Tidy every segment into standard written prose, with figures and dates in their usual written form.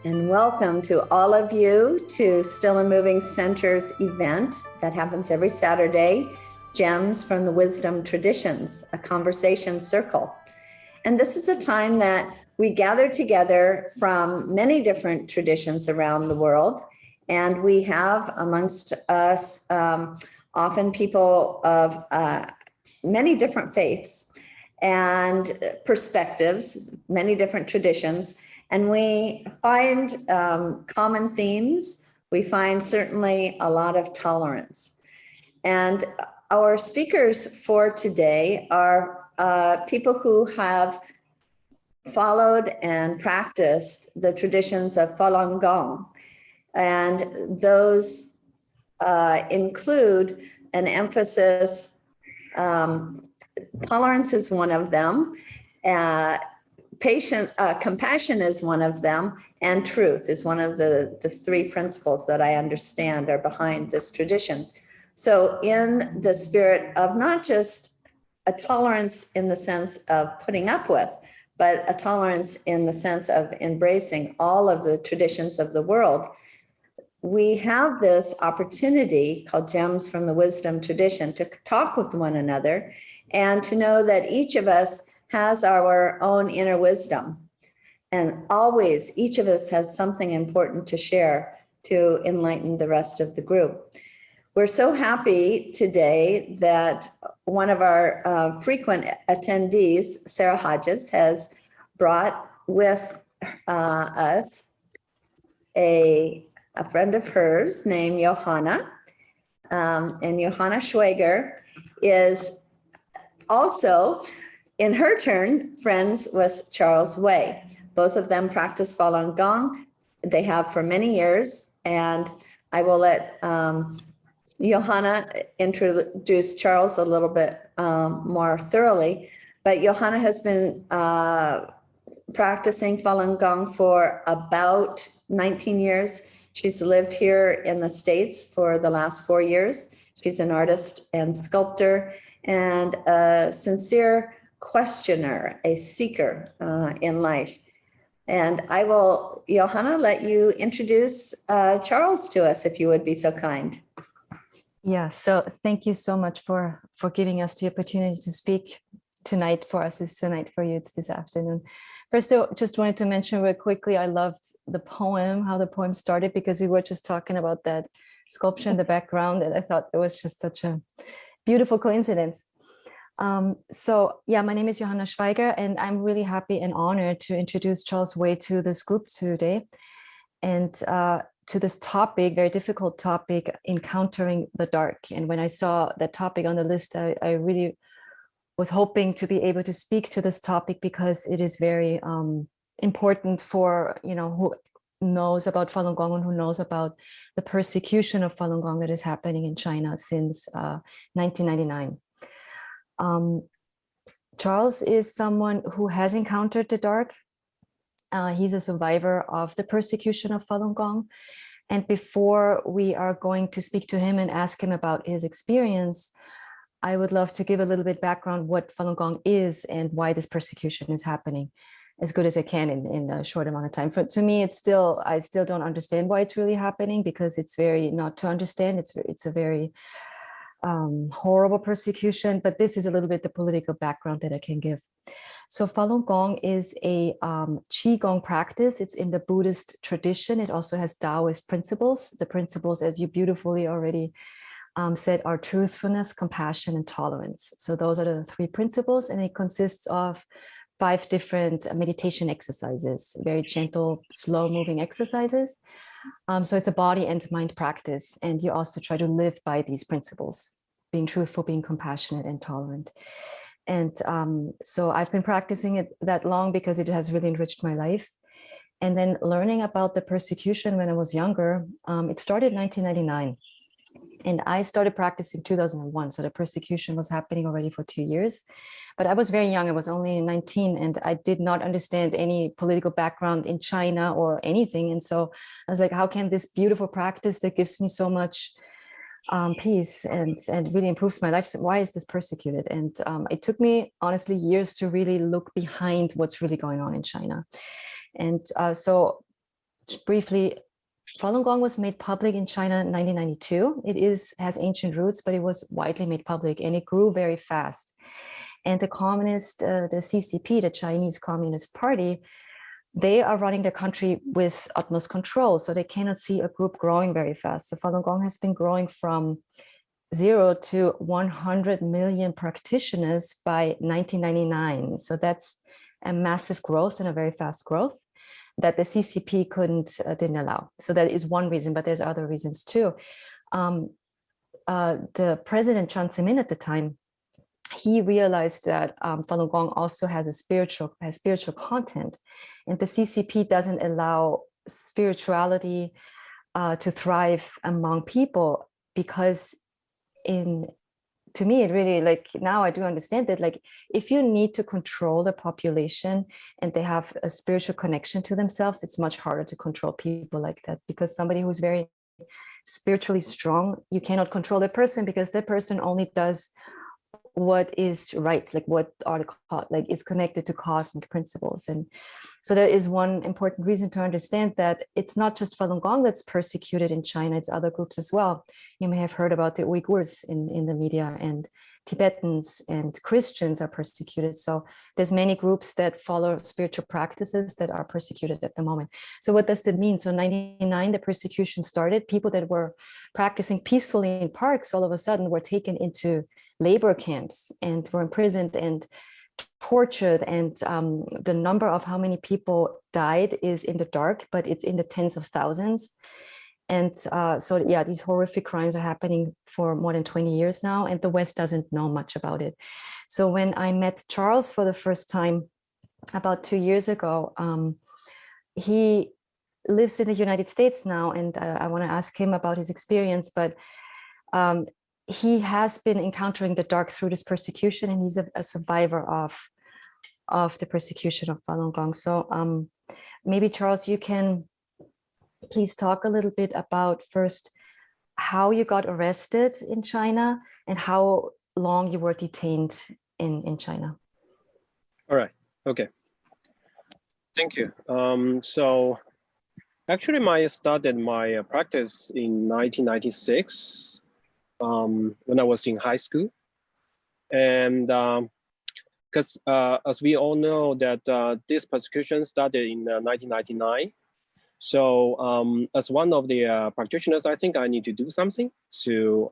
And welcome to all of you to Still and Moving Center's event that happens every Saturday, Gems from the Wisdom Traditions, a conversation circle. And this is a time that we gather together from many different traditions around the world. And we have amongst us often people of many different faiths and perspectives, many different traditions. And we find common themes. We find certainly a lot of tolerance. And our speakers for today are people who have followed and practiced the traditions of Falun Gong. And those include an emphasis, tolerance is one of them, compassion is one of them, and truth is one of the three principles that I understand are behind this tradition. So in the spirit of not just a tolerance in the sense of putting up with, but a tolerance in the sense of embracing all of the traditions of the world, we have this opportunity called Gems from the Wisdom Tradition to talk with one another and to know that each of us has our own inner wisdom. And always, each of us has something important to share to enlighten the rest of the group. We're so happy today that one of our frequent attendees, Sarah Hodges, has brought with us a friend of hers named Johanna. And Johanna Schwaiger is also, in her turn, friends with Charles Wei. Both of them practice Falun Gong. They have for many years, and I will let Johanna introduce Charles a little bit more thoroughly. But Johanna has been practicing Falun Gong for about 19 years. She's lived here in the States for the last 4 years. She's an artist and sculptor and a sincere questioner, a seeker in life. And I will, Johanna, let you introduce Charles to us, if you would be so kind. Yeah, so thank you so much for giving us the opportunity to speak tonight. For us, it's tonight. For you, it's this afternoon. First, I just wanted to mention real quickly, I loved the poem, how the poem started, because we were just talking about that sculpture in the background, and I thought it was just such a beautiful coincidence. So yeah, my name is Johanna Schwaiger, and I'm really happy and honored to introduce Charles Wei to this group today, and to this topic, very difficult topic, encountering the dark. And when I saw that topic on the list, I really was hoping to be able to speak to this topic because it is very important for, who knows about Falun Gong and who knows about the persecution of Falun Gong that is happening in China since 1999. Charles is someone who has encountered the dark. He's a survivor of the persecution of Falun Gong. And before we are going to speak to him and ask him about his experience, I would love to give a little bit background what Falun Gong is and why this persecution is happening as good as I can in a short amount of time. To me, I still don't understand why it's really happening, because it's very not to understand. It's a very horrible persecution, but this is a little bit the political background that I can give. So Falun Gong is a Qigong practice. It's in the Buddhist tradition. It also has Taoist principles. The principles, as you beautifully already said, are truthfulness, compassion, and tolerance. So those are the three principles, and it consists of 5 different meditation exercises, very gentle, slow-moving exercises. So it's a body and mind practice, and you also try to live by these principles, being truthful, being compassionate, and tolerant. And so I've been practicing it that long because it has really enriched my life. And then learning about the persecution when I was younger, it started in 1999. And I started practicing 2001. So the persecution was happening already for 2 years. But I was very young. I was only 19, and I did not understand any political background in China or anything. And so I was like, how can this beautiful practice that gives me so much peace and really improves my life, why is this persecuted? And it took me, honestly, years to really look behind what's really going on in China. And so briefly, Falun Gong was made public in China in 1992. It has ancient roots, but it was widely made public and it grew very fast. And the the CCP, the Chinese Communist Party, they are running the country with utmost control. So they cannot see a group growing very fast. So Falun Gong has been growing from 0 to 100 million practitioners by 1999. So that's a massive growth and a very fast growth that the CCP didn't allow. So that is one reason, but there's other reasons too. The president Jiang Zemin at the time, he realized that Falun Gong also has spiritual content, and the CCP doesn't allow spirituality to thrive among people because to me, it really, like, now I do understand that, like, if you need to control the population and they have a spiritual connection to themselves, it's much harder to control people like that, because somebody who's very spiritually strong, you cannot control the person because that person only does what is right, like what are like is connected to cosmic principles. And so there is one important reason to understand that it's not just Falun Gong that's persecuted in China, it's other groups as well. You may have heard about the Uyghurs in the media, and Tibetans and Christians are persecuted. So there's many groups that follow spiritual practices that are persecuted at the moment. So what does that mean? So 1999, the persecution started. People that were practicing peacefully in parks all of a sudden were taken into labor camps and were imprisoned and tortured. And the number of how many people died is in the dark, but it's in the tens of thousands. And so, yeah, these horrific crimes are happening for more than 20 years now, and the West doesn't know much about it. So when I met Charles for the first time about 2 years ago, he lives in the United States now, and I want to ask him about his experience, but he has been encountering the dark through this persecution, and he's a survivor of the persecution of Falun Gong. So maybe, Charles, you can please talk a little bit about first how you got arrested in China and how long you were detained in China. All right. Okay. Thank you. So actually, I started my practice in 1996 when I was in high school. And because as we all know that this persecution started in 1999. So as one of the practitioners, I think I need to do something to,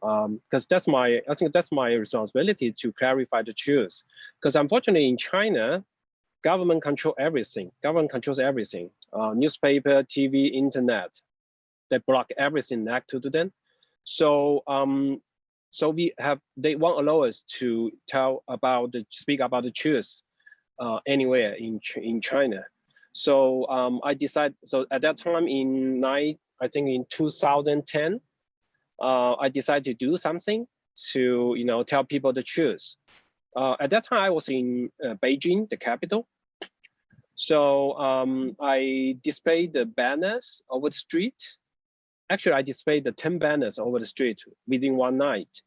because I think that's my responsibility to clarify the truth. Because unfortunately in China, government controls everything. Government controls everything. Newspaper, TV, internet, they block everything next to them. So so they won't allow us to speak about the truth anywhere in China. So I decided. So at that time I think in 2010, I decided to do something to tell people the truth. At that time I was in Beijing, the capital. So I displayed the banners over the street. Actually, I displayed the 10 banners over the street within one night.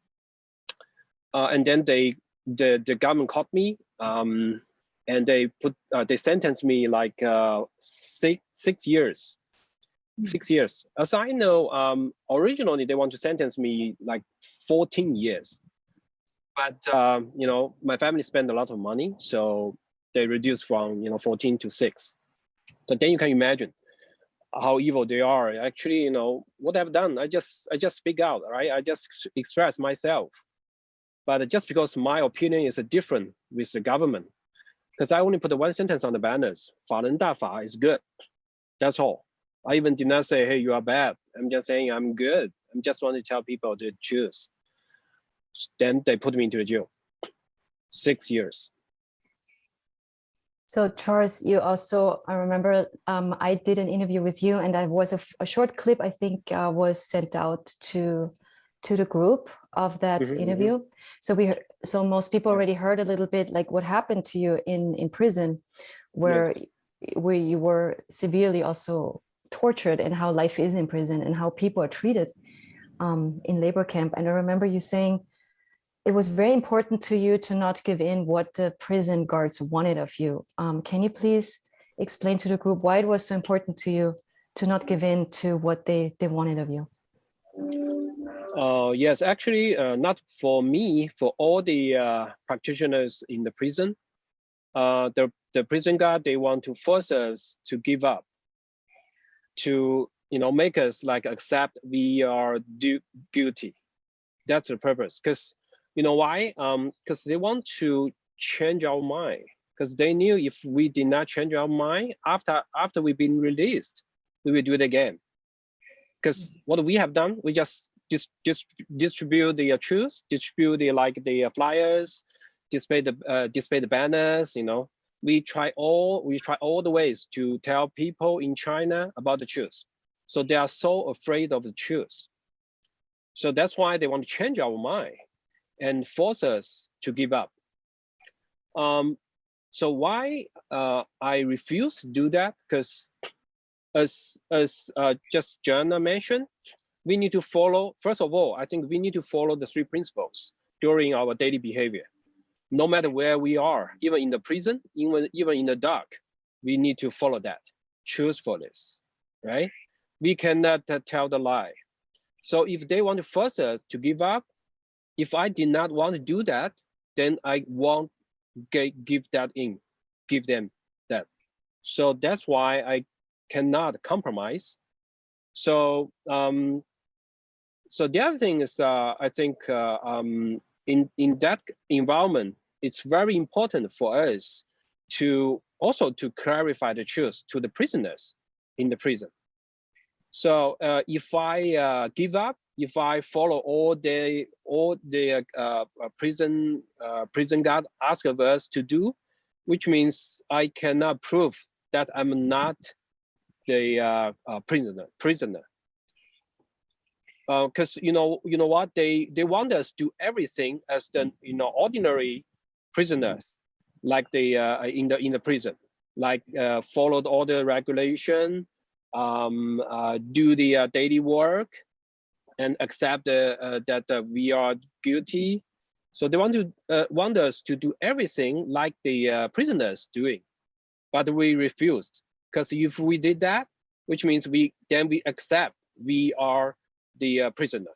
And then the government caught me. And they sentenced me like 6 years. 6 years. As I know, originally they want to sentence me like 14 years. But my family spent a lot of money, so they reduced from 14 to 6. So then you can imagine how evil they are. Actually, what I've done, I just speak out, right? I just express myself. But just because my opinion is different with the government, because I only put one sentence on the banners, 法人大法 is good. That's all. I even did not say, hey, you are bad. I'm just saying I'm good. I just want to tell people the truth. Then they put me into the jail. 6 years. So Charles, you also, I remember I did an interview with you, and that was a short clip, I think was sent out to the group of that interview. So most people already heard a little bit like what happened to you in prison, where you were severely also tortured, and how life is in prison and how people are treated in labor camp. And I remember you saying it was very important to you to not give in what the prison guards wanted of you. Can you please explain to the group why it was so important to you to not give in to what they wanted of you? Yes, actually, not for me, for all the practitioners in the prison. The prison guard, they want to force us to give up, to make us like accept we are guilty. That's the purpose. Because you know why? Because they want to change our mind. Because they knew if we did not change our mind after we've been released, we will do it again. Because what we have done, we just distribute the truth, distribute the flyers, display the banners. We try all the ways to tell people in China about the truth. So they are so afraid of the truth. So that's why they want to change our mind and force us to give up. So why I refuse to do that? Because as just Johanna mentioned, we need to follow, first of all, I think we need to follow the 3 principles during our daily behavior. No matter where we are, even in the prison, even in the dark, we need to follow that. Truthfulness, right? We cannot tell the lie. So if they want to force us to give up, if I did not want to do that, then I won't give them that. So that's why I cannot compromise. So so the other thing is, I think in that environment, it's very important for us to also to clarify the truth to the prisoners in the prison. So if I give up, if I follow all the prison guard ask of us to do, which means I cannot prove that I'm not the prisoner. Because you know what, they want us to do everything as the ordinary prisoners, like the in the prison, like follow all the regulation, do the daily work, and accept that we are guilty. So they want us to do everything like the prisoners doing, but we refused, because if we did that, which means we accept we are the prisoner.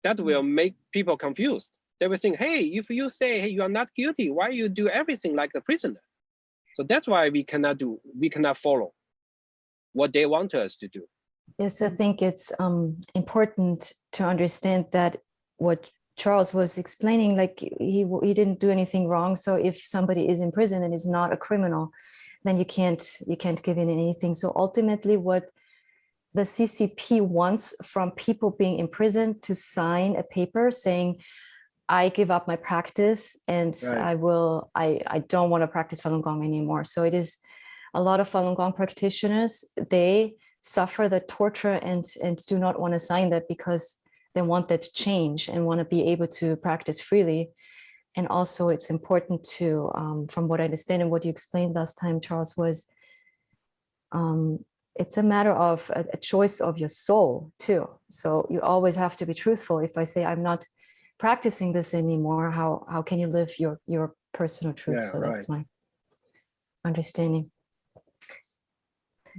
That will make people confused. They will think, hey, if you say, hey, you are not guilty, why you do everything like the prisoner? So that's why we cannot follow what they want us to do. Yes, I think it's important to understand that what Charles was explaining, like he didn't do anything wrong. So if somebody is in prison and is not a criminal, then you can't give in anything. So ultimately, what the CCP wants from people being in prison to sign a paper saying, I give up my practice and right. I don't want to practice Falun Gong anymore. So it is a lot of Falun Gong practitioners, they suffer the torture and do not want to sign that because they want that change and want to be able to practice freely. And also it's important to, from what I understand and what you explained last time, Charles, was it's a matter of a choice of your soul too. So you always have to be truthful. If I say I'm not practicing this anymore, how can you live your personal truth? Yeah, so right. That's my understanding.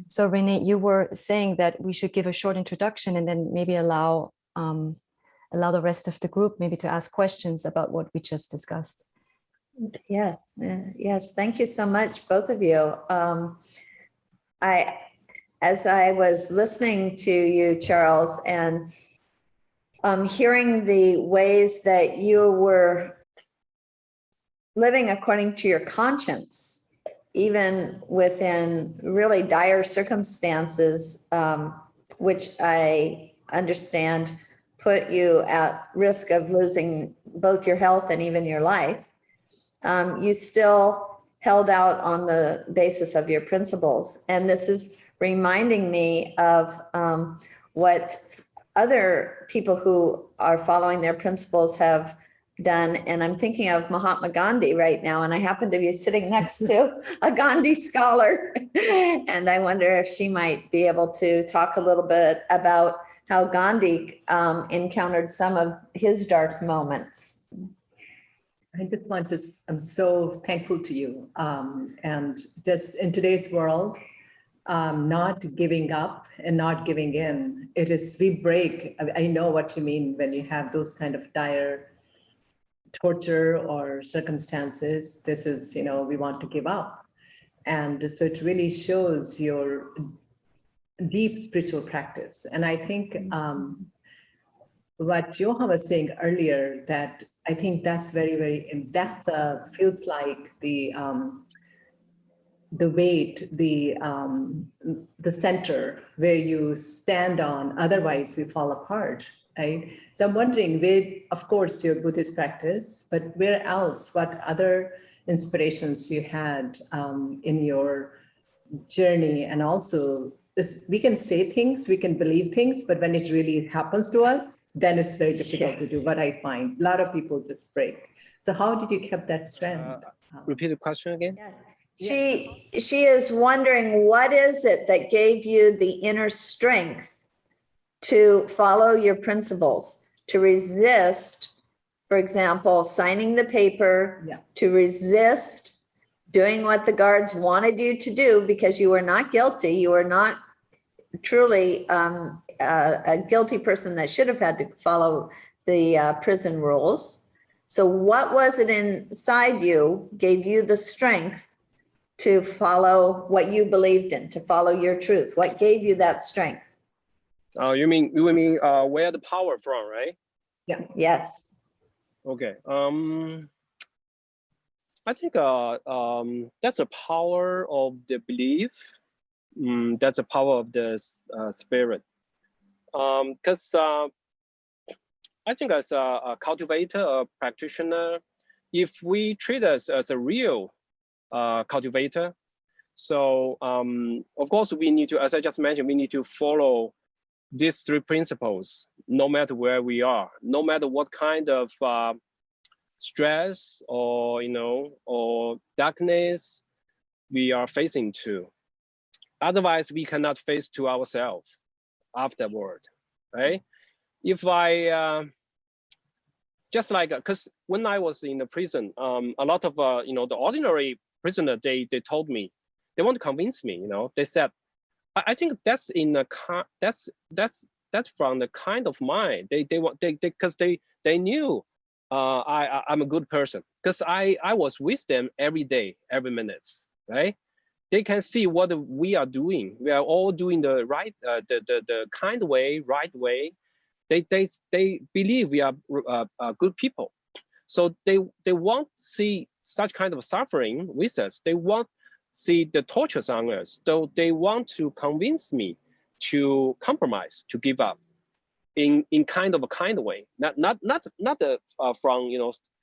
So Renee, you were saying that we should give a short introduction and then maybe allow the rest of the group maybe to ask questions about what we just discussed. Yeah, yes, thank you so much, both of you. As I was listening to you, Charles, and hearing the ways that you were living according to your conscience, even within really dire circumstances, which I understand put you at risk of losing both your health and even your life, you still held out on the basis of your principles. And this is reminding me of what other people who are following their principles have done. And I'm thinking of Mahatma Gandhi right now, and I happen to be sitting next to a Gandhi scholar. And I wonder if she might be able to talk a little bit about how Gandhi encountered some of his dark moments. I just want to, I'm so thankful to you. And just in today's world, not giving up and not giving in. It is, we break. I know what you mean when you have those kind of dire torture or circumstances. This is, we want to give up. And so it really shows your deep spiritual practice. And I think what Johanna was saying earlier, that I think that's that feels like the weight, the center where you stand on, otherwise we fall apart, right? So I'm wondering where, of course, your Buddhist practice, but where else, what other inspirations you had in your journey? And also, we can say things, we can believe things, but when it really happens to us, then it's very difficult to do, what I find. A lot of people just break. So how did you keep that strength? Repeat the question again. Yeah. She is wondering, what is it that gave you the inner strength to follow your principles, to resist, for example, signing the paper, to resist doing what the guards wanted you to do because you were not guilty, you were not truly a guilty person that should have had to follow the prison rules. So what was it inside you gave you the strength to follow what you believed in, to follow your truth? What gave you that strength? You mean where the power from, right? Yeah. Yes. Okay. I think that's a power of the belief. That's a power of the spirit. Because I think as a cultivator, a practitioner, if we treat us as a real cultivator, so of course we need to, as I just mentioned, we need to follow these three principles, no matter where we are, no matter what kind of stress or or darkness we are facing to. Otherwise, we cannot face to ourselves afterward, right? If I just like, because when I was in the prison, a lot of the ordinary prisoner, they told me, they want to convince me, they said, I think that's in a that's from the kind of mind because they knew I'm a good person, because I was with them every day, every minute, right? They can see what we are doing. We are all doing the right, the kind way, right way. They believe we are good people, so they won't see such kind of suffering with us. They won't see the tortures on us. So they want to convince me to compromise, to give up, in kind of a kind way, not from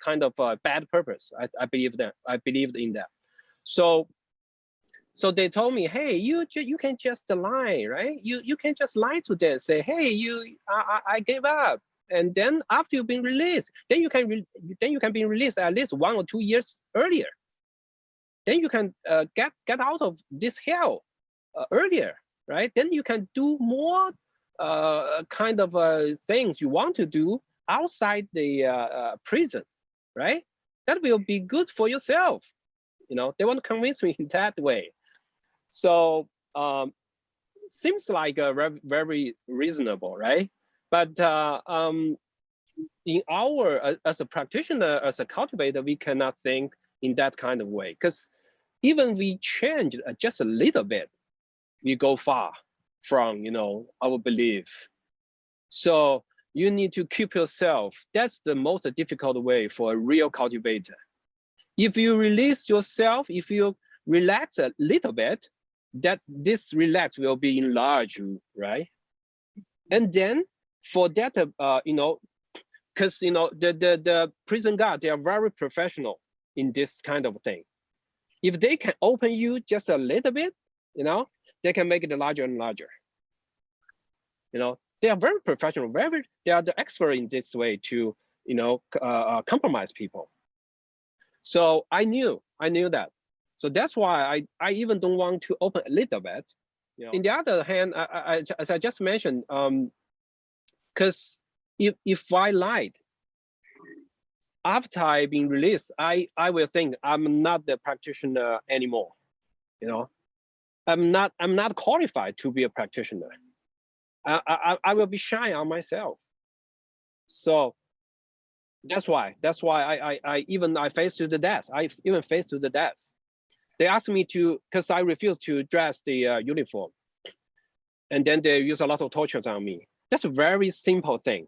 kind of a bad purpose. I believe that. I believed in that. So they told me, hey, you can just lie, right? You can just lie to them, say, hey, I gave up, and then after you've been released, then you can be released at least 1 or 2 years earlier. Then you can get out of this hell earlier, right? Then you can do more kind of things you want to do outside the prison, right? That will be good for yourself. They want to convince me in that way. So seems like very reasonable, right? But in as a practitioner, as a cultivator, we cannot think in that kind of way, because even we change just a little bit, we go far from our belief. So you need to keep yourself. That's the most difficult way for a real cultivator. If you release yourself, if you relax a little bit, that this relax will be enlarged, right? And then for that, because the prison guard, they are very professional in this kind of thing. If they can open you just a little bit, they can make it larger and larger. They are very professional, they are the expert in this way to compromise people. So I knew that. So that's why I even don't want to open a little bit. In the other hand, as I just mentioned, because if I lied after I've been released, I will think I'm not the practitioner anymore. I'm not qualified to be a practitioner. I will be shy on myself. So that's why I face to the death. I even face to the death. They asked me to, because I refused to dress the uniform, and then they use a lot of tortures on me. That's a very simple thing.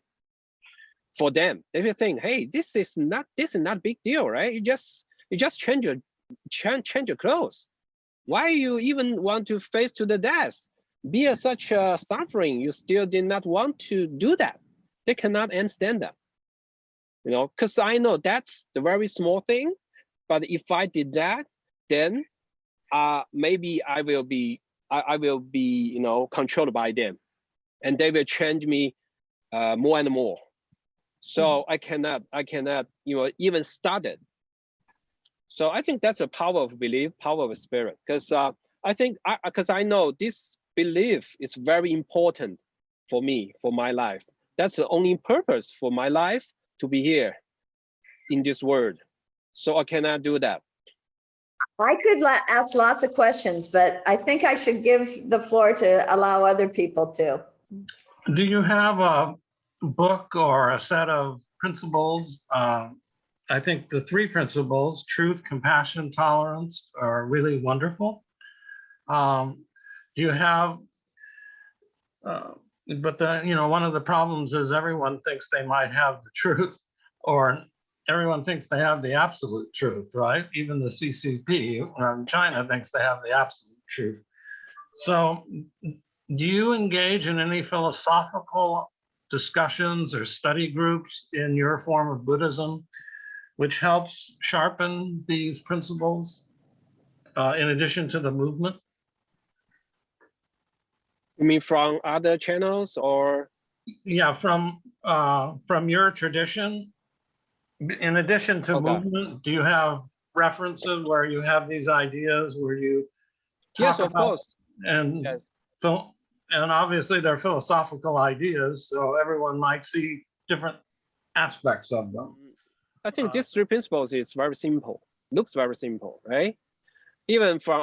For them, they will think, hey, this is not big deal, right? You just change your clothes. Why you even want to face to the death? Be such a suffering, you still did not want to do that. They cannot understand that, you know, because I know that's the very small thing. But if I did that, then maybe I will be, you know, controlled by them, and they will change me more and more. So I cannot, you know, even start it. So I think that's a power of belief, power of spirit. Because I think, because I know this belief is very important for me, for my life. That's the only purpose for my life, to be here in this world. So I cannot do that. I could ask lots of questions, but I think I should give the floor to allow other people to. Do you have a book or a set of principles? I think the 3 principles, truth, compassion, tolerance, are really wonderful. Do you have, but you know, one of the problems is everyone thinks they might have the truth, or everyone thinks they have the absolute truth, right? Even the CCP in China thinks they have the absolute truth. So do you engage in any philosophical discussions or study groups in your form of Buddhism, which helps sharpen these principles in addition to the movement? You mean from other channels, or? Yeah, from your tradition. In addition to movement, do you have references where you have these ideas where you talk Yes, of about, course. and Yes. and obviously they're philosophical ideas, so everyone might see different aspects of them. I think these 3 principles is very simple. Looks very simple, right? Even from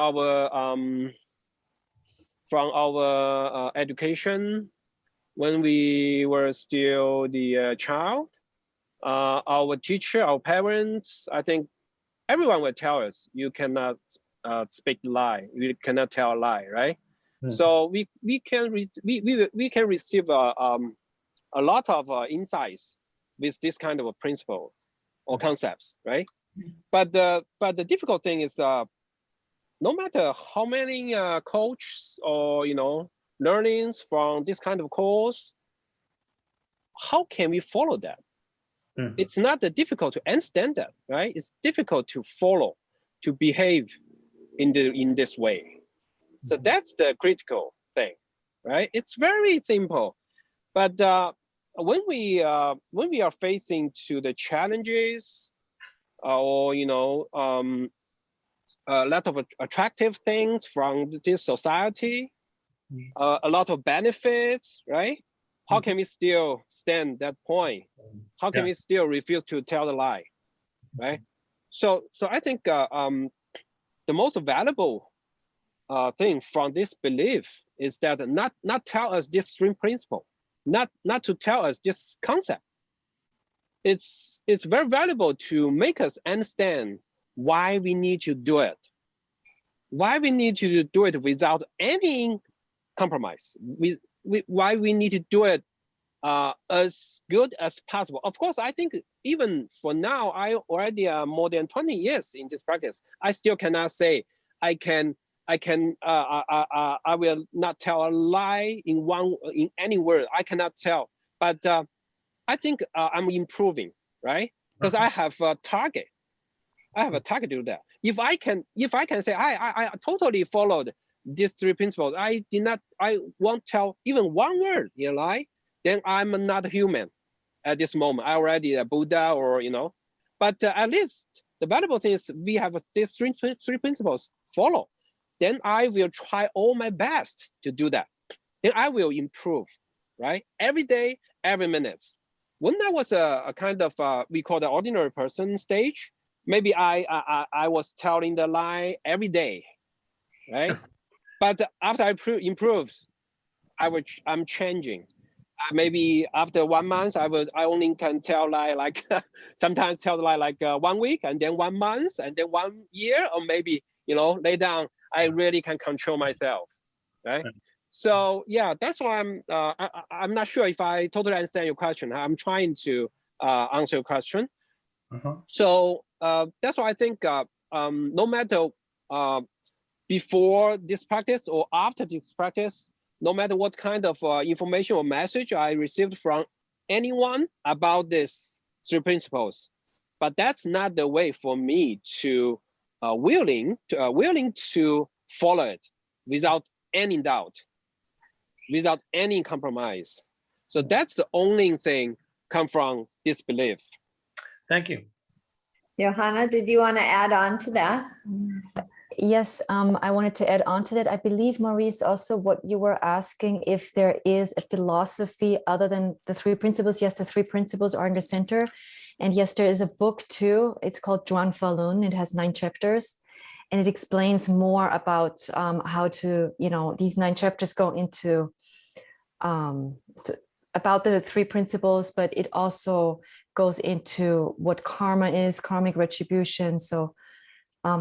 our education, when we were still the child, our teacher, our parents, I think everyone will tell us, you cannot speak lie, you cannot tell a lie, right? So we can receive a lot of insights with this kind of a principle or concepts, right? But the difficult thing is, no matter how many coaches or, you know, learnings from this kind of course, how can we follow that? It's not that difficult to understand that, right? It's difficult to follow, to behave in this way. So that's the critical thing, right? It's very simple, but when we are facing to the challenges, or, you know, a lot of attractive things from this society, a lot of benefits, right? How can we still stand that point? How can we still refuse to tell the lie, right? So I think the most valuable thing from this belief is that not tell us this 3 principle, not to tell us this concept. It's very valuable to make us understand why we need to do it, why we need to do it without any compromise, why we need to do it as good as possible. Of course, I think even for now, I already more than 20 years in this practice, I still cannot say I will not tell a lie in any word. I cannot tell, but I think I'm improving, right? Because I have a target. I have a target to do that. If I can say I totally followed these 3 principles, I won't tell even one word, you know, lie, then I'm not human at this moment. I already a Buddha, or, you know. But at least the valuable thing is we have these three principles follow. Then I will try all my best to do that. Then I will improve, right? Every day, every minute. When I was a kind of we call the ordinary person stage, maybe I was telling the lie every day, right? but after I improved, I'm changing. Maybe after 1 month, I only can tell like sometimes tell like 1 week, and then 1 month, and then 1 year, or maybe later on I really can control myself, right? So yeah, that's why I'm not sure if I totally understand your question. I'm trying to answer your question. So that's why I think no matter before this practice or after this practice, no matter what kind of information or message I received from anyone about these 3 principles, but that's not the way for me to willing to follow it without any doubt, without any compromise. So that's the only thing come from this belief. Thank you. Johanna, did you want to add on to that? Yes, I wanted to add on to that. I believe, Maurice, also what you were asking, if there is a philosophy other than the 3 principles. Yes, the 3 principles are in the center. And yes, there is a book too. It's called Falun. It has 9 chapters. And it explains more about how to, these 9 chapters go into about the 3 principles, but it also goes into what karma is, karmic retribution. So so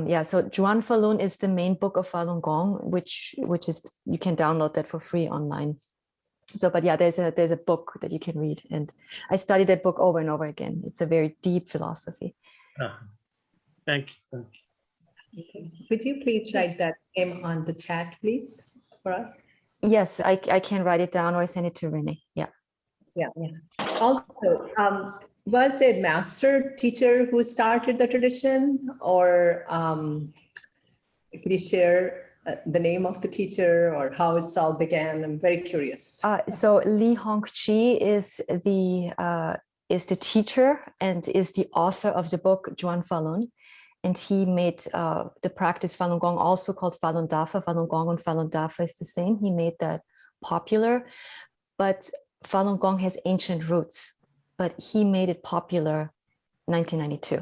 Falun is the main book of Falun Gong, which is, you can download that for free online. So, but yeah, there's a book that you can read, and I studied that book over and over again. It's a very deep philosophy. Thank you. Okay. Could you please write that name on the chat, please, for us? Yes, I can write it down, or I send it to Renee. Yeah. Yeah. Also, was a master teacher who started the tradition, or could you share the name of the teacher or how it's all began? I'm very curious. So Li Hongqi is the teacher and is the author of the book Falun, and he made the practice Falun Gong, also called Falun Dafa. Falun Gong and Falun Dafa is the same. He made that popular, but Falun Gong has ancient roots, but he made it popular 1992.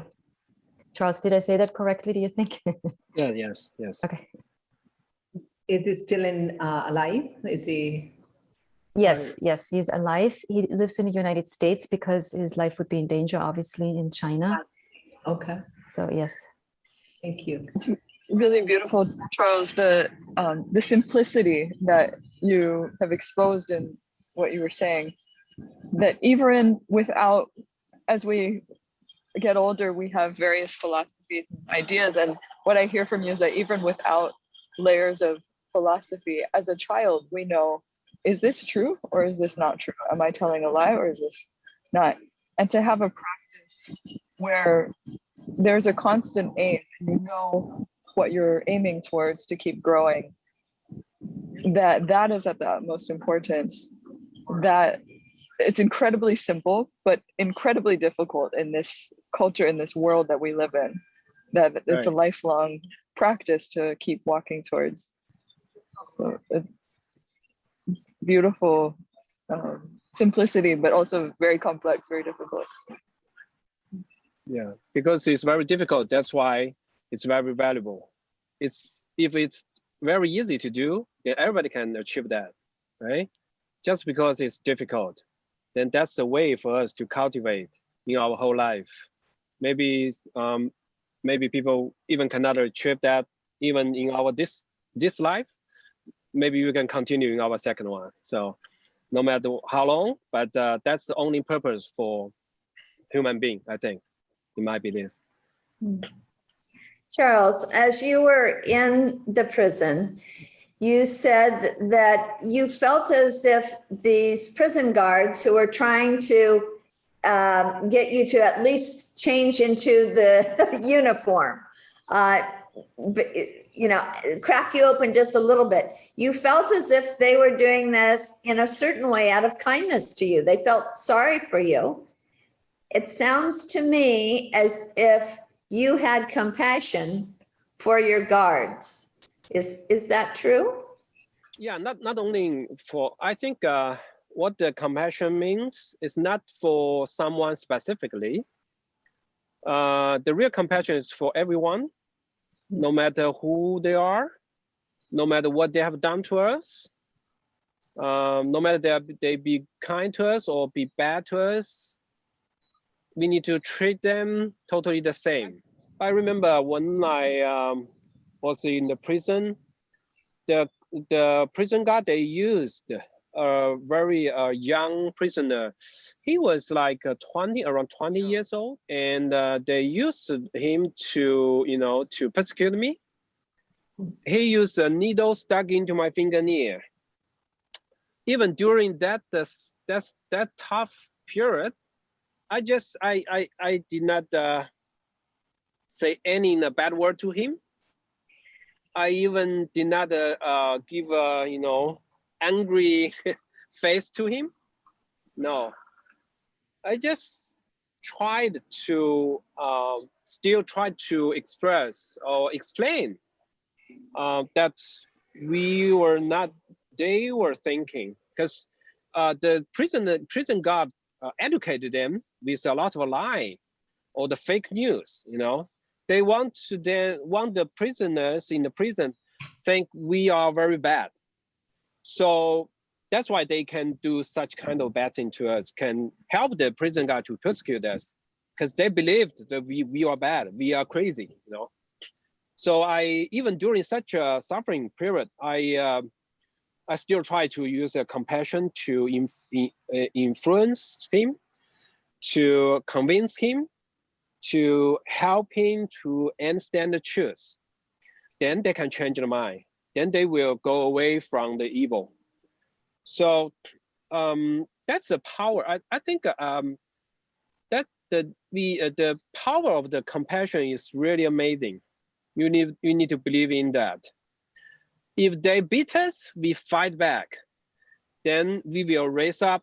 Charles, did I say that correctly, do you think? Yeah, yes. Okay. Is he still alive? Is he? Yes, he's alive. He lives in the United States because his life would be in danger, obviously, in China. Okay. So yes. Thank you. It's really beautiful, Charles, the simplicity that you have exposed in what you were saying, that even without, as we get older, we have various philosophies and ideas. And what I hear from you is that even without layers of philosophy, as a child, we know, is this true or is this not true? Am I telling a lie or is this not? And to have a practice where there's a constant aim, you know what you're aiming towards to keep growing, that is at the utmost importance. That it's incredibly simple, but incredibly difficult in this culture, in this world that we live in, that it's a lifelong practice to keep walking towards. So beautiful simplicity, but also very complex, very difficult. Yeah, because it's very difficult. That's why it's very valuable. If it's very easy to do, then everybody can achieve that, right? Just because it's difficult, then that's the way for us to cultivate in our whole life. Maybe people even cannot achieve that even in our this life. Maybe we can continue in our second one. So no matter how long, but that's the only purpose for human being, I think, in my belief. Charles, as you were in the prison, you said that you felt as if these prison guards who were trying to get you to at least change into the uniform, crack you open just a little bit. You felt as if they were doing this in a certain way out of kindness to you. They felt sorry for you. It sounds to me as if you had compassion for your guards. Is that true? Yeah, not only for, I think what the compassion means is not for someone specifically. The real compassion is for everyone, no matter who they are, no matter what they have done to us, no matter they be kind to us or be bad to us, we need to treat them totally the same. I remember when I was in the prison, the prison guard they used a very young prisoner. He was like around 20 years old, and they used him to, to persecute me. He used a needle stuck into my fingernail. Even during that tough period, I did not say any bad word to him. I even did not give a angry face to him. No, I just tried to still try to express or explain that we were not. They were thinking, because the prison guard educated them with a lot of lie or the fake news. They want the prisoners in the prison think we are very bad. So that's why they can do such kind of bad thing to us, can help the prison guard to persecute us, because they believed that we are bad, we are crazy. So I, even during such a suffering period, I still try to use compassion to influence him, to convince him, to help him to understand the truth. Then they can change their mind. Then they will go away from the evil. So that's the power. I think that the power of the compassion is really amazing. You need to believe in that. If they beat us, we fight back. Then we will raise up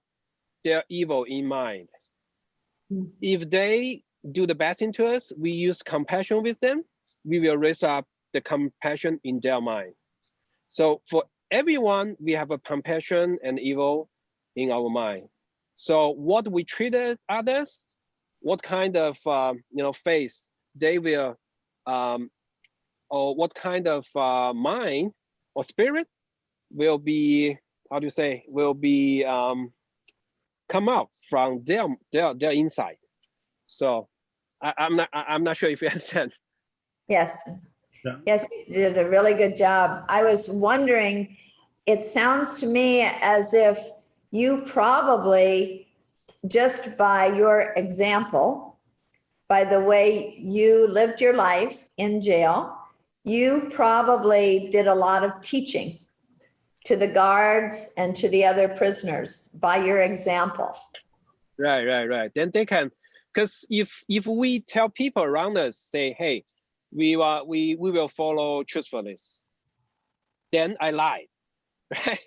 their evil in mind. If they do the bad thing to us, we use compassion with them, we will raise up the compassion in their mind. So for everyone, we have a compassion and evil in our mind. So what we treated others, what kind of face they will, or what kind of mind or spirit will be, how do you say, will be come out from their inside. So I'm not sure if you understand. Yes. Yeah. Yes, you did a really good job. I was wondering, it sounds to me as if you probably, just by your example, by the way you lived your life in jail, you probably did a lot of teaching to the guards and to the other prisoners by your example. Right. Then they can, because if we tell people around us, say, hey, we will follow truthfulness, then I lied, right?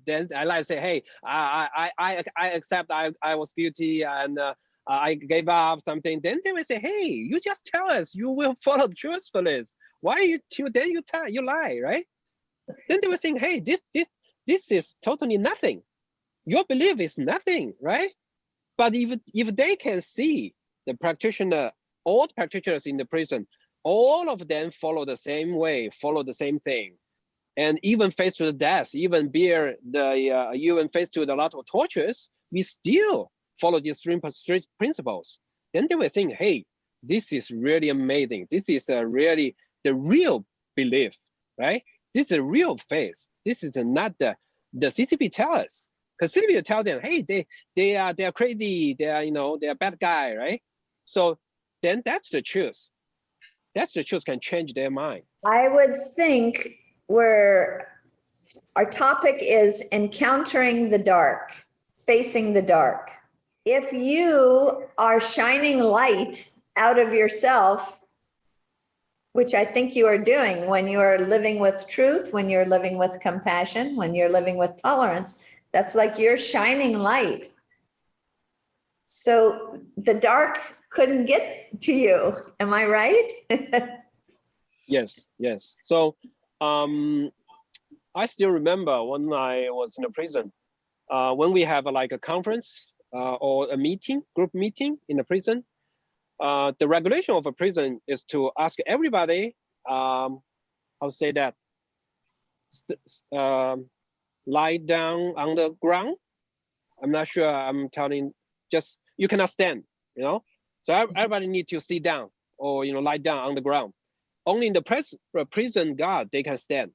Then I lied, say, hey, I accept I was guilty and I gave up something. Then they will say, hey, you just tell us you will follow truthfulness. Why you lie, right? Then they will think, hey, this is totally nothing. Your belief is nothing, right? But if they can see the practitioner, all the practitioners in the prison, all of them follow the same way, follow the same thing, and even faced with death, even faced with a lot of tortures, we still follow these three principles. Then they will think, hey, this is really amazing. This is really the real belief, right? This is a real faith. This is not the CCP tell us. Because CCP tell them, hey, they are crazy, they're bad guy, right? So then that's the truth. That's the truth can change their mind. I would think our topic is encountering the dark, facing the dark. If you are shining light out of yourself, which I think you are doing when you are living with truth, when you're living with compassion, when you're living with tolerance, that's like you're shining light. So the dark couldn't get to you. Am I right? Yes. So I still remember when I was in a prison, when we have a conference or a group meeting in the prison, the regulation of a prison is to ask everybody, I'll say that, lie down on the ground. I'm not sure. I'm telling. Just you cannot stand. So everybody need to sit down or lie down on the ground. Only in the prison guard they can stand.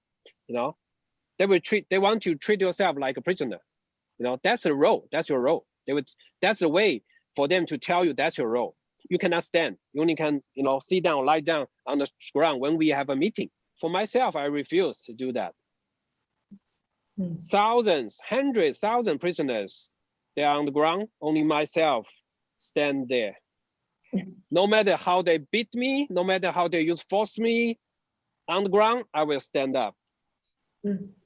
They want to treat yourself like a prisoner. That's the role. That's your role. That's the way for them to tell you that's your role. You cannot stand. You only can, sit down, lie down on the ground when we have a meeting. For myself, I refuse to do that. Thousands, hundreds, thousands prisoners, they are on the ground. Only myself stand there. No matter how they beat me, no matter how they force me on the ground, I will stand up.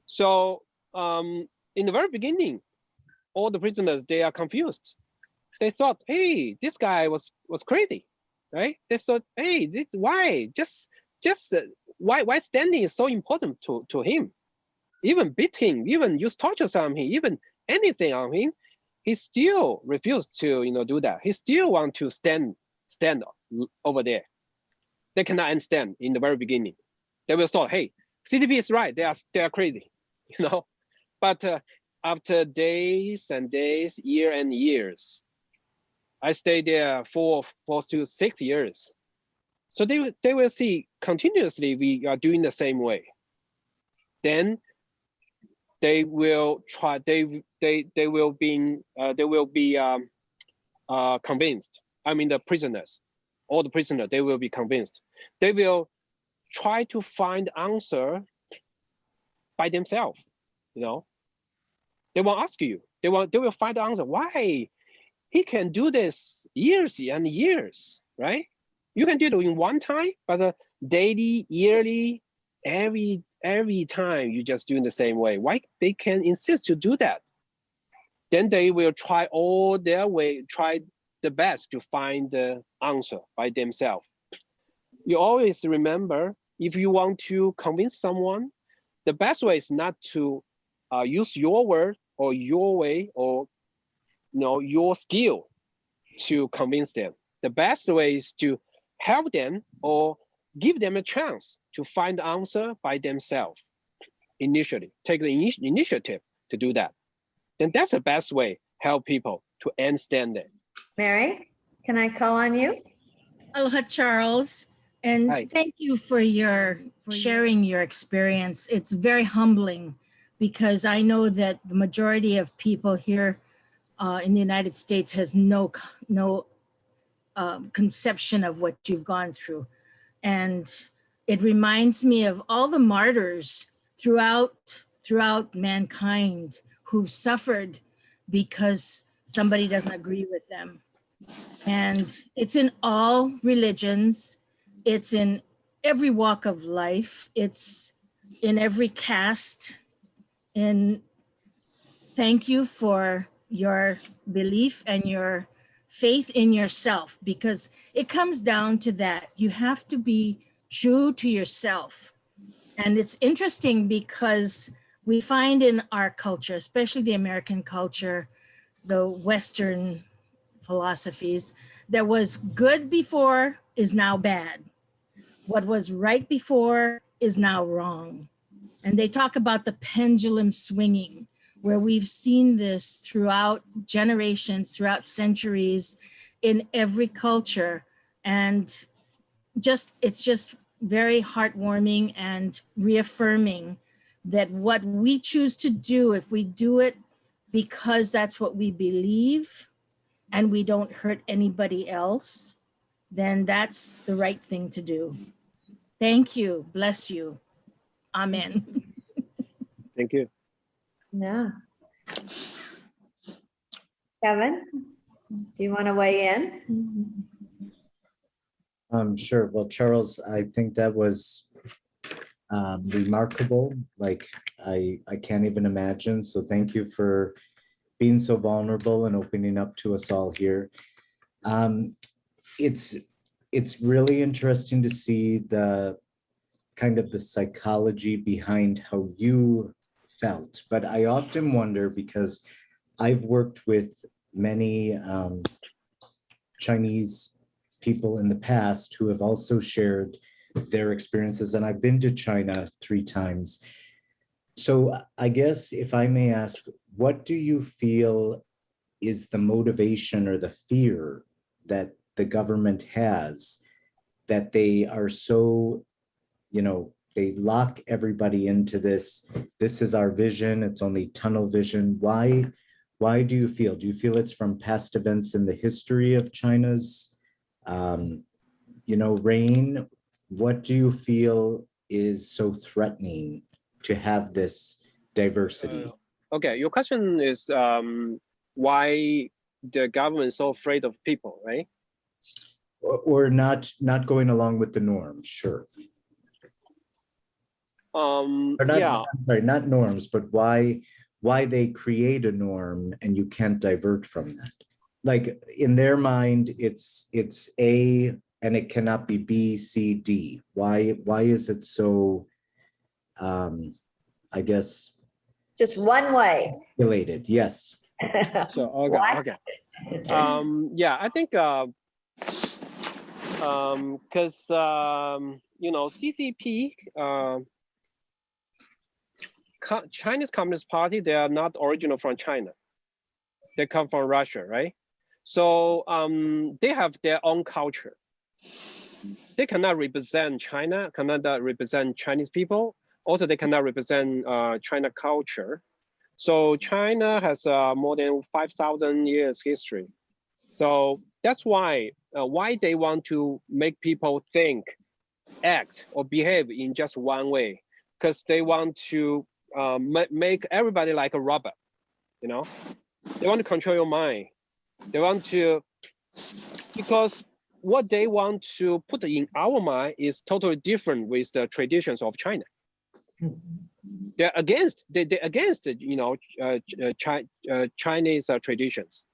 So in the very beginning, all the prisoners, they are confused. They thought, hey, this guy was crazy, right? They thought, hey, why? Why standing is so important to him? Even beat him, even use torture on him, even anything on him, he still refused to do that. He still want to stand over there. They cannot understand in the very beginning. They will thought, hey, CTP is right. They are crazy, But after days and days, years and years, I stayed there for 4 to 6 years. So they will see continuously we are doing the same way. Then they will try. They will be convinced. I mean the prisoners, all the prisoners, they will be convinced. They will try to find answer by themselves. They won't ask you. They will find the answer. Why he can do this years and years, right? You can do it in one time, but daily, yearly, every time you just doing the same way. Why they can insist to do that? Then they will try all their way, try the best to find the answer by themselves. You always remember, if you want to convince someone, the best way is not to use your word or your way or your skill to convince them. The best way is to help them or give them a chance to find the answer by themselves initially. Take the initiative to do that. Then that's the best way, help people to understand it. Mary, can I call on you? Aloha, Charles. And Hi. thank you for sharing your experience. It's very humbling because I know that the majority of people here in the United States has no conception of what you've gone through. And it reminds me of all the martyrs throughout mankind who've suffered because somebody doesn't agree with them. And it's in all religions. It's in every walk of life. It's in every caste. And thank you for your belief and your faith in yourself, because it comes down to that. You have to be true to yourself. And it's interesting because we find in our culture, especially the American culture, the Western philosophies, that was good before is now bad. What was right before is now wrong. And they talk about the pendulum swinging, where we've seen this throughout generations, throughout centuries, in every culture. And it's just very heartwarming and reaffirming that what we choose to do, if we do it because that's what we believe and we don't hurt anybody else, then that's the right thing to do. Thank you. Bless you. Amen. Thank you. Yeah. Kevin, do you want to weigh in? Sure. Well, Charles, I think that was remarkable. Like I can't even imagine. So thank you for being so vulnerable and opening up to us all here. It's really interesting to see the kind of the psychology behind how you felt. But I often wonder, because I've worked with many Chinese people in the past who have also shared their experiences, and I've been to China 3 times. So I guess if I may ask, what do you feel is the motivation or the fear that the government has, that they are so, they lock everybody into this is our vision, it's only tunnel vision? Why do you feel it's from past events in the history of China's reign? What do you feel is so threatening to have this diversity? Okay, your question is why the government is so afraid of people, right? Or not going along with the norms, sure. Or not, Yeah. I'm sorry, not norms, but why they create a norm and you can't divert from that. Like in their mind, it's A and it cannot be B, C, D. Why is it so, I guess, Just one way. related? Yes. So Why? okay. Yeah, I think because CCP, Chinese Communist Party, they are not original from China. They come from Russia, right? So they have their own culture. They cannot represent China, cannot represent Chinese people. Also, they cannot represent China culture. So China has more than 5,000 years history. So that's why they want to make people think, act, or behave in just one way, because they want to make everybody like a robot. They want to control your mind. They want to, because what they want to put in our mind is totally different with the traditions of China. They're against Chinese traditions,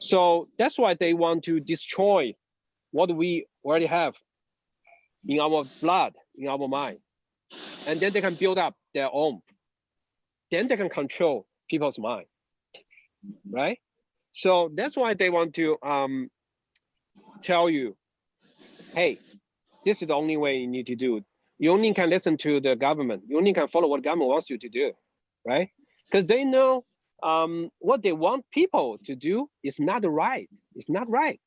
So that's why they want to destroy what we already have in our blood, in our mind, and then they can build up their own. Then they can control people's mind, right? So that's why they want to tell you, hey, this is the only way you need to do it. You only can listen to the government. You only can follow what the government wants you to do, right? Because they know what they want people to do is not right. It's not right,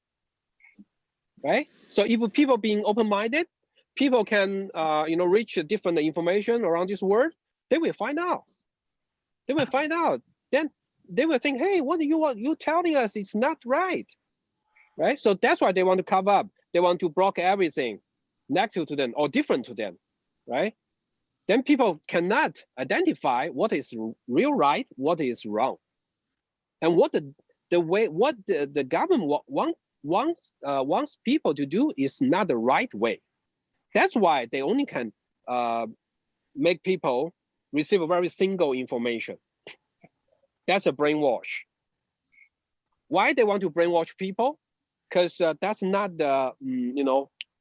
right? So if people being open-minded, people can reach different information around this world. They will find out. They will find out. Then they will think, hey, what you telling us? It's not right, right? So that's why they want to cover up. They want to block everything negative to them or different to them, right? Then people cannot identify what is real right, what is wrong, and what the government wants people to do is not the right way. That's why they only can make people receive a very single information. That's a brainwash. Why they want to brainwash people? Because that's not the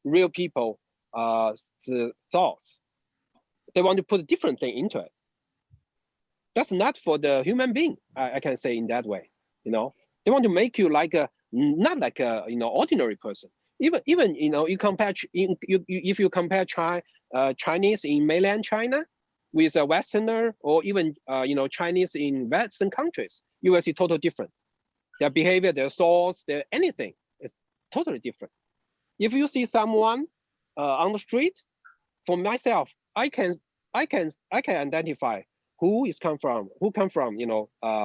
real people thoughts. They want to put a different thing into it. That's not for the human being. I can say in that way. They want to make you like not like a ordinary person. Even you compare if you compare Chinese in mainland China with a Westerner or even Chinese in Western countries, you will see totally different. Their behavior, their thoughts, their anything is totally different. If you see someone on the street, for myself, I can identify who come from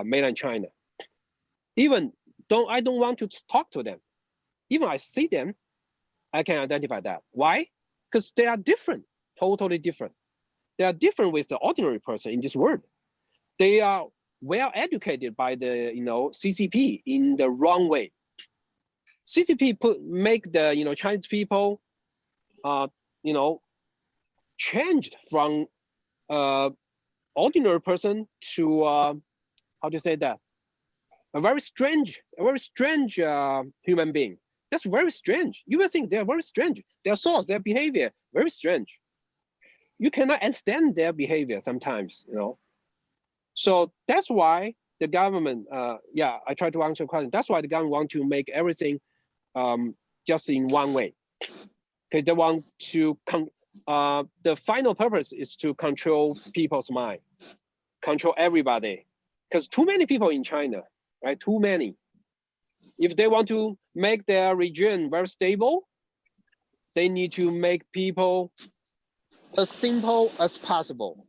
mainland China. Even I don't want to talk to them. Even I see them, I can identify that. Why? Because they are different, totally different. They are different with the ordinary person in this world. They are well educated by the CCP in the wrong way. CCP make the Chinese people changed from ordinary person to how do you say that? A very strange human being. That's very strange. You will think they're very strange. Their thoughts, their behavior, very strange. You cannot understand their behavior sometimes, So that's why the government, I try to answer your question. That's why the government want to make everything just in one way. Okay, they want to the final purpose is to control people's mind, control everybody, because too many people in China, right? Too many. If they want to make their region very stable, they need to make people as simple as possible.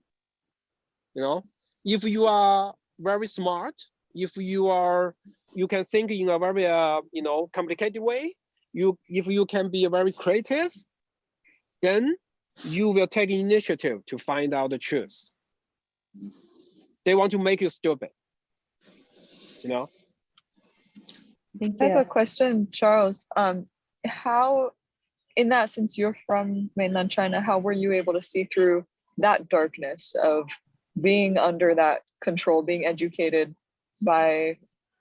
You know, if you are very smart, if you can think in a very complicated way, if you can be very creative, then you will take initiative to find out the truth. They want to make you stupid, you know. Thank I have a you. question, Charles. How, in that, since you're from mainland China, how were you able to see through that darkness of being under that control, being educated by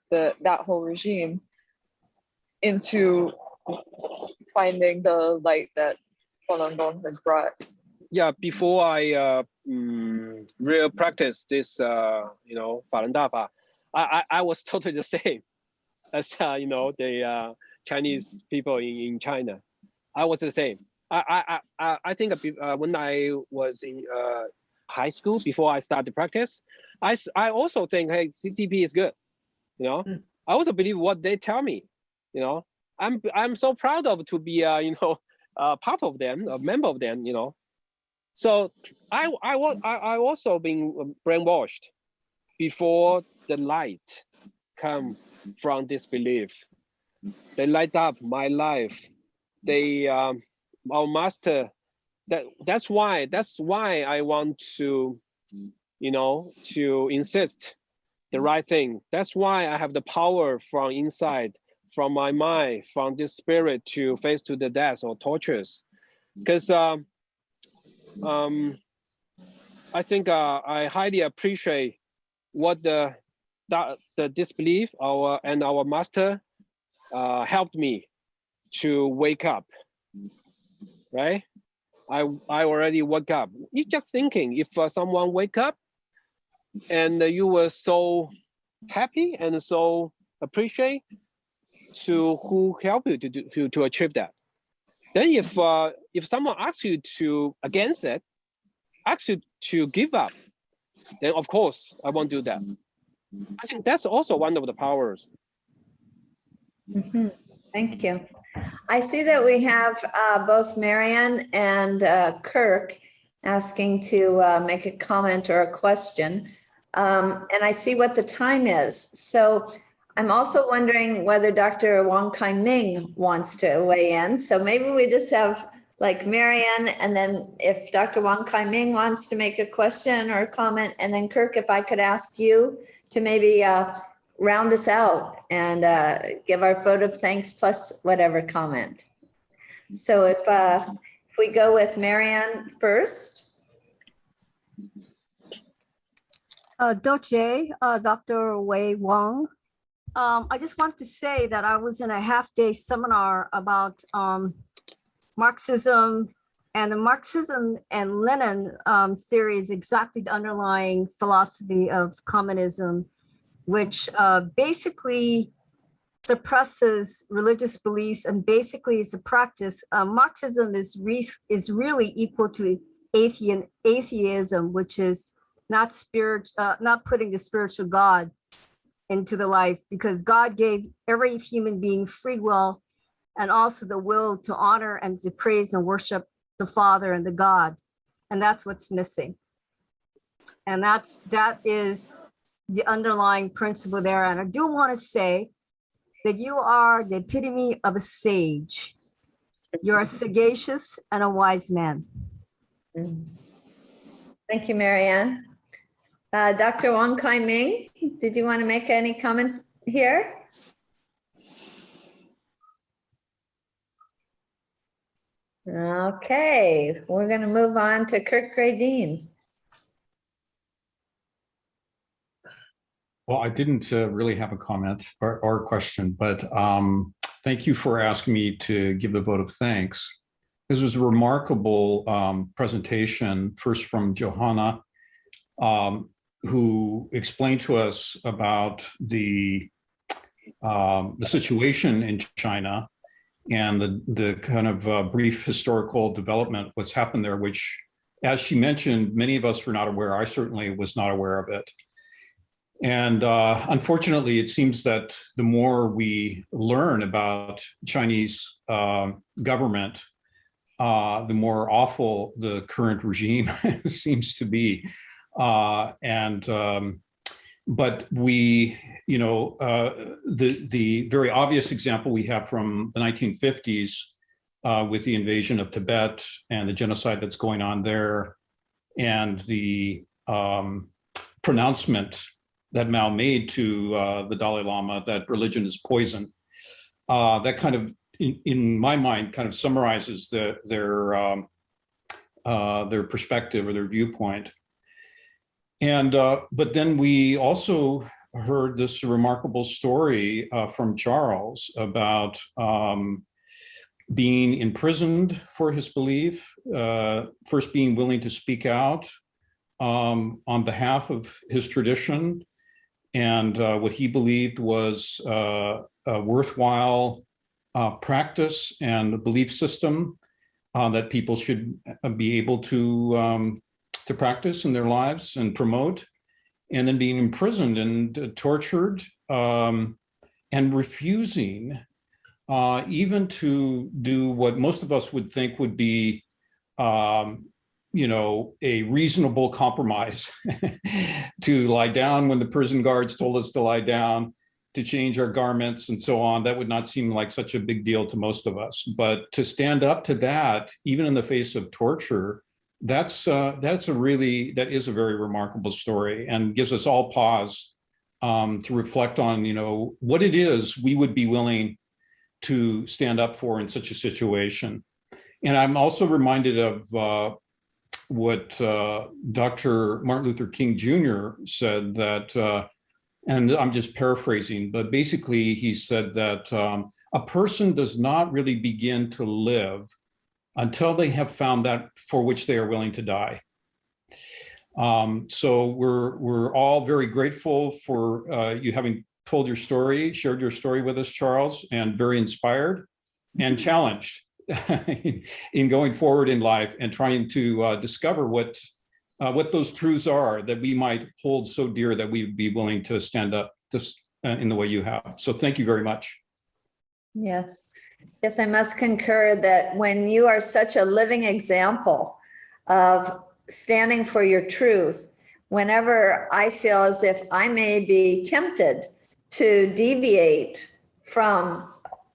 that whole regime, into finding the light that Falun Gong has brought? Yeah, before I real practice this, Falun Dafa, I was totally the same as the Chinese people in China. I was the same. I think when I was in high school, before I started practice, I also think, hey, CTP is good. You know, I also believe what they tell me. You know, I'm so proud of to be part of them, a member of them. You know, so I also been brainwashed before the light come from this belief. They light up my life. They our master. That's why I want to to insist the right thing. That's why I have the power from inside, from my mind, from this spirit to face to the death or tortures. Because I think I highly appreciate what the disbelief and our master helped me to wake up. Right? I already woke up. You just thinking if someone wake up and you were so happy and so appreciate to who help you to achieve that. Then if someone asks you to against it, asks you to give up, then of course I won't do that. I think that's also one of the powers. Mm-hmm. Thank you. I see that we have both Marianne and Kirk asking to make a comment or a question. And I see what the time is. So I'm also wondering whether Dr. Wong Kai Ming wants to weigh in. So maybe we just have like Marianne, and then if Dr. Wong Kai Ming wants to make a question or a comment, and then Kirk, if I could ask you to maybe round us out and give our vote of thanks plus whatever comment. So if we go with Marianne first. Doche, Dr. Wei Wong. I just wanted to say that I was in a half-day seminar about Marxism, and the Marxism and Lenin theory is exactly the underlying philosophy of communism, which basically suppresses religious beliefs and basically is a practice. Marxism is really equal to atheism, which is not putting the spiritual God into the life, because God gave every human being free will and also the will to honor and to praise and worship the Father and the God. And that's what's missing. And that is the underlying principle there. And I do want to say that you are the epitome of a sage. You're a sagacious and a wise man. Thank you, Marianne. Dr. Wong Kai Ming, did you want to make any comment here? Okay, we're going to move on to Kirk Gradine. Well, I didn't really have a comment or a question, but thank you for asking me to give the vote of thanks. This was a remarkable presentation, first from Johanna, who explained to us about the situation in China and the kind of brief historical development, what's happened there, which, as she mentioned, many of us were not aware. I certainly was not aware of it. And unfortunately, it seems that the more we learn about Chinese government, the more awful the current regime seems to be. But we, the very obvious example we have from the 1950s with the invasion of Tibet and the genocide that's going on there, and the pronouncement that Mao made to the Dalai Lama that religion is poison. That kind of, in my mind, kind of summarizes their perspective or their viewpoint. And but then we also heard this remarkable story from Charles about being imprisoned for his belief, first being willing to speak out on behalf of his tradition, and what he believed was a worthwhile practice and a belief system that people should be able to practice in their lives and promote, and then being imprisoned and tortured and refusing even to do what most of us would think would be a reasonable compromise to lie down when the prison guards told us to lie down, to change our garments and so on. That would not seem like such a big deal to most of us. But to stand up to that, even in the face of torture, that is a very remarkable story, and gives us all pause to reflect on, what it is we would be willing to stand up for in such a situation. And I'm also reminded of what Dr. Martin Luther King Jr. said, that, and I'm just paraphrasing, but basically he said that a person does not really begin to live until they have found that for which they are willing to die. So we're all very grateful for you having told your story, shared your story with us, Charles, and very inspired and challenged in going forward in life and trying to discover what those truths are that we might hold so dear that we would be willing to stand up in the way you have. So thank you very much. Yes. Yes, I must concur that when you are such a living example of standing for your truth, whenever I feel as if I may be tempted to deviate from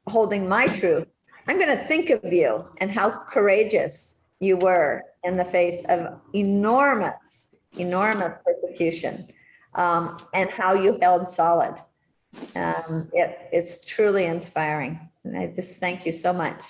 holding my truth, I'm going to think of you and how courageous you were in the face of enormous persecution, and how you held solid. It's truly inspiring. And I just thank you so much.